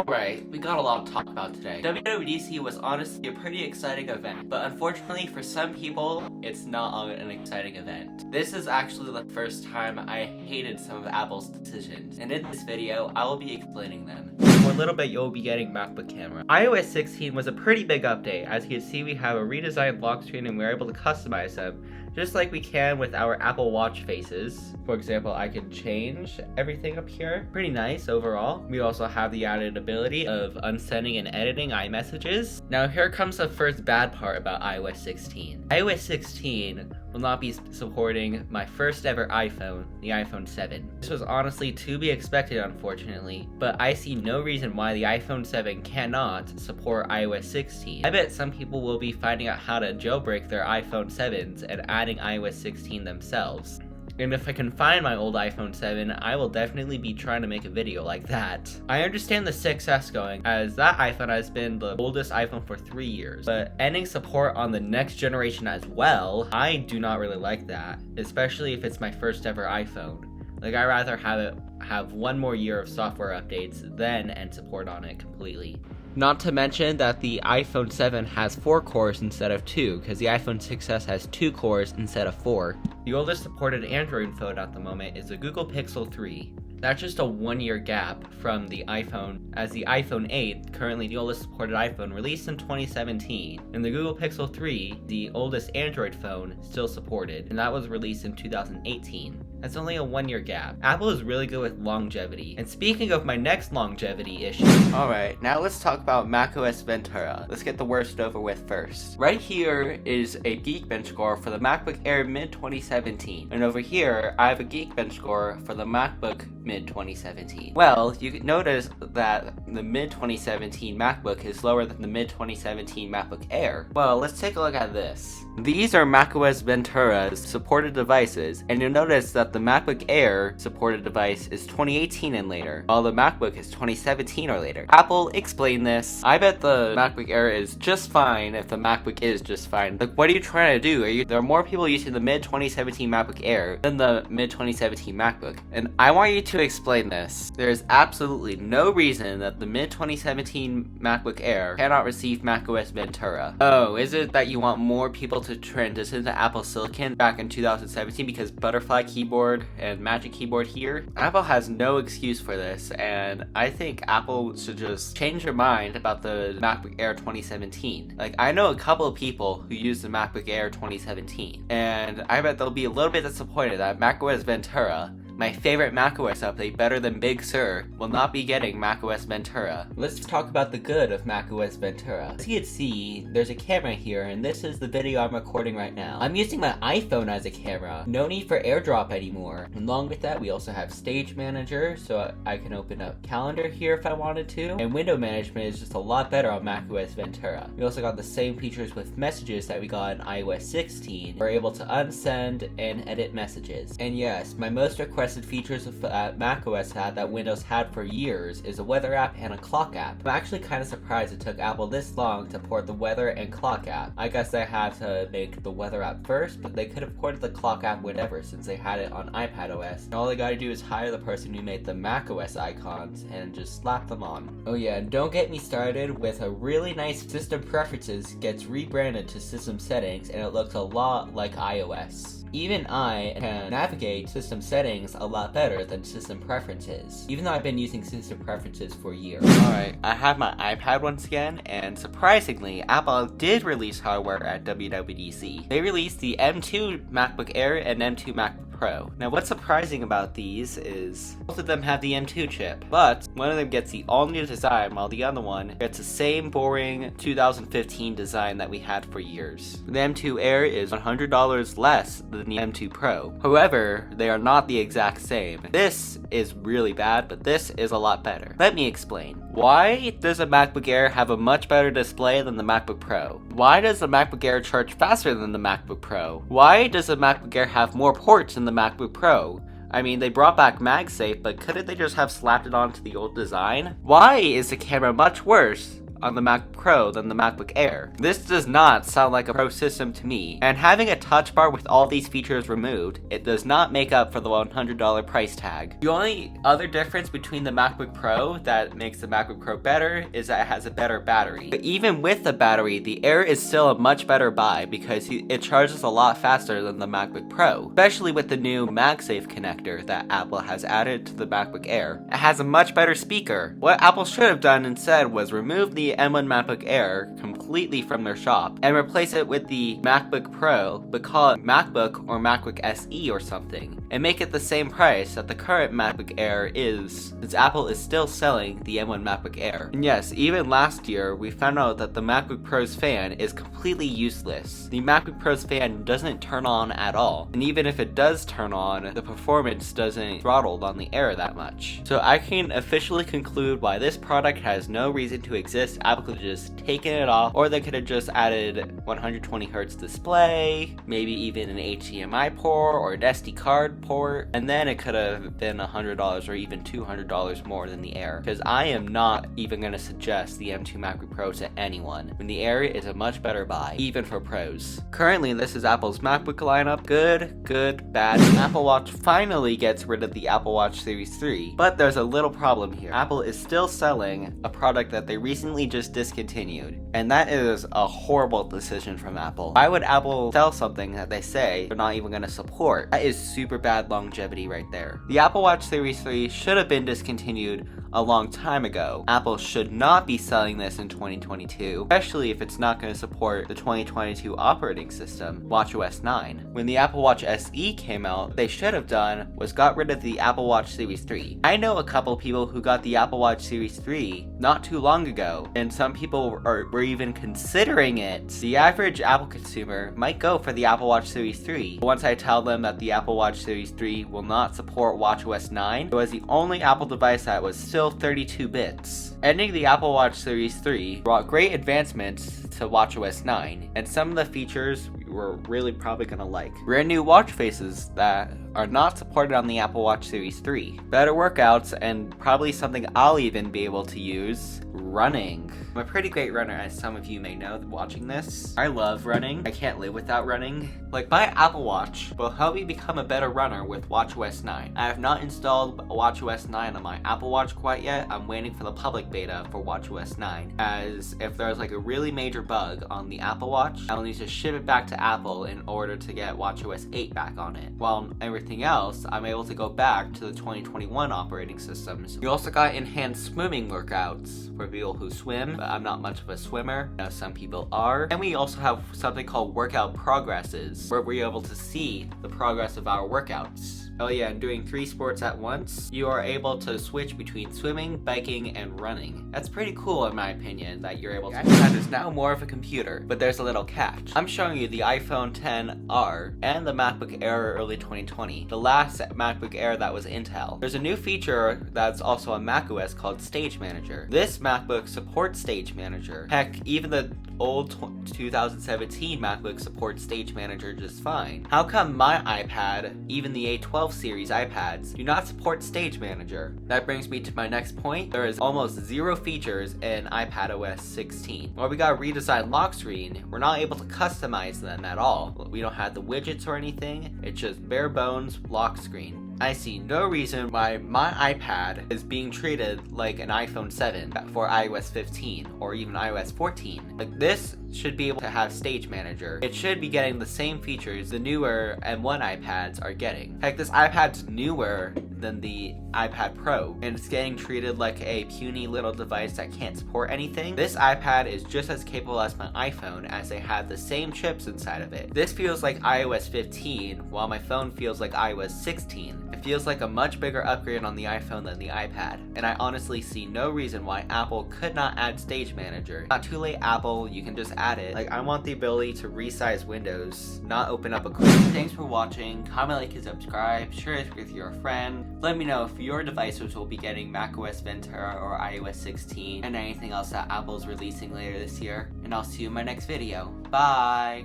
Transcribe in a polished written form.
Alright, we got a lot to talk about today. WWDC was honestly a pretty exciting event, but unfortunately for some people, it's not an exciting event. This is actually the first time I hated some of Apple's decisions, and in this video, I will be explaining them. For a little bit, you'll be getting MacBook camera. iOS 16 was a pretty big update. As you can see, we have a redesigned lock screen and we're able to customize them, just like we can with our Apple Watch faces. For example, I can change everything up here. Pretty nice overall. We also have the added ability of unsending and editing iMessages. Now here comes the first bad part about iOS 16. iOS 16 will not be supporting my first ever iPhone, the iPhone 7. This was honestly to be expected, unfortunately, but I see no reason why the iPhone 7 cannot support iOS 16. I bet some people will be finding out how to jailbreak their iPhone 7s and adding iOS 16 themselves. And if I can find my old iPhone 7, I will definitely be trying to make a video like that. I understand the 6S going, as that iPhone has been the oldest iPhone for 3 years, but ending support on the next generation as well, I do not really like that, especially if it's my first ever iPhone. Like, I'd rather have one more year of software updates than end support on it completely. Not to mention that the iPhone 7 has 4 cores instead of 2, because the iPhone 6S has 2 cores instead of 4. The oldest supported Android phone at the moment is the Google Pixel 3. That's just a 1-year gap from the iPhone, as the iPhone 8, currently the oldest supported iPhone, released in 2017, and the Google Pixel 3, the oldest Android phone, still supported, and that was released in 2018. That's only a 1-year gap. Apple is really good with longevity. And speaking of my next longevity issue. Alright, now let's talk about macOS Ventura. Let's get the worst over with first. Right here is a Geekbench score for the MacBook Air mid-2017. And over here, I have a Geekbench score for the MacBook mid-2017. Well, you can notice that the mid-2017 MacBook is lower than the mid-2017 MacBook Air. Well, let's take a look at this. These are macOS Ventura's supported devices, and you'll notice that the MacBook Air supported device is 2018 and later, while the MacBook is 2017 or later. Apple, explain this. I bet the MacBook Air is just fine if the MacBook is just fine. Like, what are you trying to do? There are more people using the mid-2017 MacBook Air than the mid-2017 MacBook, and I want you to explain this. There is absolutely no reason that the mid-2017 MacBook Air cannot receive macOS Ventura. Oh, is it that you want more people to transition to Apple Silicon back in 2017 because Butterfly Keyboard and Magic Keyboard here? Apple has no excuse for this, and I think Apple should just change their mind about the MacBook Air 2017. Like, I know a couple of people who use the MacBook Air 2017, and I bet they'll be a little bit disappointed that macOS Ventura, my favorite macOS update better than Big Sur, will not be getting macOS Ventura. Let's talk about the good of macOS Ventura. As you can see, there's a camera here, and this is the video I'm recording right now. I'm using my iPhone as a camera. No need for AirDrop anymore. And along with that, we also have Stage Manager, so I can open up Calendar here if I wanted to. And window management is just a lot better on macOS Ventura. We also got the same features with messages that we got in iOS 16. We're able to unsend and edit messages. And yes, my most requested features of macOS had that Windows had for years is a weather app and a clock app. I'm actually kind of surprised it took Apple this long to port the weather and clock app. I guess they had to make the weather app first, but they could have ported the clock app whatever since they had it on iPadOS. And all they gotta do is hire the person who made the macOS icons and just slap them on. Oh yeah, and don't get me started with a really nice System Preferences gets rebranded to System Settings and it looks a lot like iOS. Even I can navigate system settings a lot better than system preferences, even though I've been using system preferences for years. Alright, I have my iPad once again, and surprisingly, Apple did release hardware at WWDC. They released the M2 MacBook Air and M2 MacBook Pro. Now, what's surprising about these is both of them have the M2 chip, but one of them gets the all-new design while the other one gets the same boring 2015 design that we had for years. The M2 Air is $100 less than the M2 Pro. However, they are not the exact same. This is really bad, but this is a lot better. Let me explain. Why does the MacBook Air have a much better display than the MacBook Pro? Why does the MacBook Air charge faster than the MacBook Pro? Why does the MacBook Air have more ports than the MacBook Pro? I mean, they brought back MagSafe, but couldn't they just have slapped it onto the old design? Why is the camera much worse on the Mac Pro than the MacBook Air. This does not sound like a pro system to me, and having a touch bar with all these features removed, it does not make up for the $100 price tag. The only other difference between the MacBook Pro that makes the MacBook Pro better is that it has a better battery. But even with the battery, the Air is still a much better buy because it charges a lot faster than the MacBook Pro, especially with the new MagSafe connector that Apple has added to the MacBook Air. It has a much better speaker. What Apple should have done instead was remove the M1 MacBook Air completely from their shop and replace it with the MacBook Pro, but call it MacBook or MacBook SE or something, and make it the same price that the current MacBook Air is, since Apple is still selling the M1 MacBook Air. And yes, even last year, we found out that the MacBook Pro's fan is completely useless. The MacBook Pro's fan doesn't turn on at all, and even if it does turn on, the performance doesn't throttle on the Air that much. So I can officially conclude why this product has no reason to exist. Apple could have just taken it off, or they could have just added 120Hz display, maybe even an HDMI port or an SD card port, and then it could have been $100 or even $200 more than the Air, because I am not even going to suggest the M2 MacBook Pro to anyone, when the Air is a much better buy, even for pros. Currently, this is Apple's MacBook lineup. Good, bad. Apple Watch finally gets rid of the Apple Watch Series 3, but there's a little problem here. Apple is still selling a product that they recently just discontinued, and that is a horrible decision from Apple. Why would Apple sell something that they say they're not even going to support? That is super bad longevity right there. The Apple Watch Series 3 should have been discontinued a long time ago. Apple should not be selling this in 2022, especially if it's not going to support the 2022 operating system, watchOS 9. When the Apple Watch SE came out, what they should have done was got rid of the Apple Watch Series 3. I know a couple people who got the Apple Watch Series 3 not too long ago, and some people were even considering it. The average Apple consumer might go for the Apple Watch Series 3. Once I tell them that the Apple Watch Series 3 will not support watchOS 9, it was the only Apple device that was still 32 bits. Ending the Apple Watch Series 3 brought great advancements to watchOS 9, and some of the features we're really probably gonna like. Brand new watch faces that are not supported on the Apple Watch Series 3. Better workouts, and probably something I'll even be able to use, running. I'm a pretty great runner, as some of you may know watching this. I love running. I can't live without running. Like, my Apple Watch will help me become a better runner with watchOS 9. I have not installed watchOS 9 on my Apple Watch quite yet. I'm waiting for the public beta for watchOS 9, as if there's like a really major bug on the Apple Watch, I'll need to ship it back to Apple in order to get watchOS 8 back on it. While everything else, I'm able to go back to the 2021 operating systems. We also got enhanced swimming workouts for people who swim, but I'm not much of a swimmer. I know some people are. And we also have something called workout progresses, where we're able to see the progress of our workouts. Oh yeah, and doing 3 sports at once, you are able to switch between swimming, biking, and running. That's pretty cool in my opinion, that you're able to. The iPad is now more of a computer, but there's a little catch. I'm showing you the iPhone XR and the MacBook Air early 2020, the last MacBook Air that was Intel. There's a new feature that's also on macOS called Stage Manager. This MacBook supports Stage Manager. Heck, even the old 2017 MacBook supports Stage Manager just fine. How come my iPad, even the A12 series iPads, do not support Stage Manager? That brings me to my next point. There is almost zero features in iPadOS 16. While we got a redesigned lock screen, we're not able to customize them at all. We don't have the widgets or anything. It's just bare bones lock screen. I see no reason why my iPad is being treated like an iPhone 7 for iOS 15 or even iOS 14. Like, this should be able to have Stage Manager. It should be getting the same features the newer M1 iPads are getting. Heck, this iPad's newer than the iPad Pro, and it's getting treated like a puny little device that can't support anything. This iPad is just as capable as my iPhone, as they have the same chips inside of it. This feels like iOS 15, while my phone feels like iOS 16. It feels like a much bigger upgrade on the iPhone than the iPad, and I honestly see no reason why Apple could not add Stage Manager. Not too late, Apple, you can just add it. Like, I want the ability to resize windows, not open up a quick. Thanks for watching. Comment, like, and subscribe. Share it with your friend. Let me know if your devices will be getting macOS Ventura or iOS 16 and anything else that Apple's releasing later this year. And I'll see you in my next video. Bye!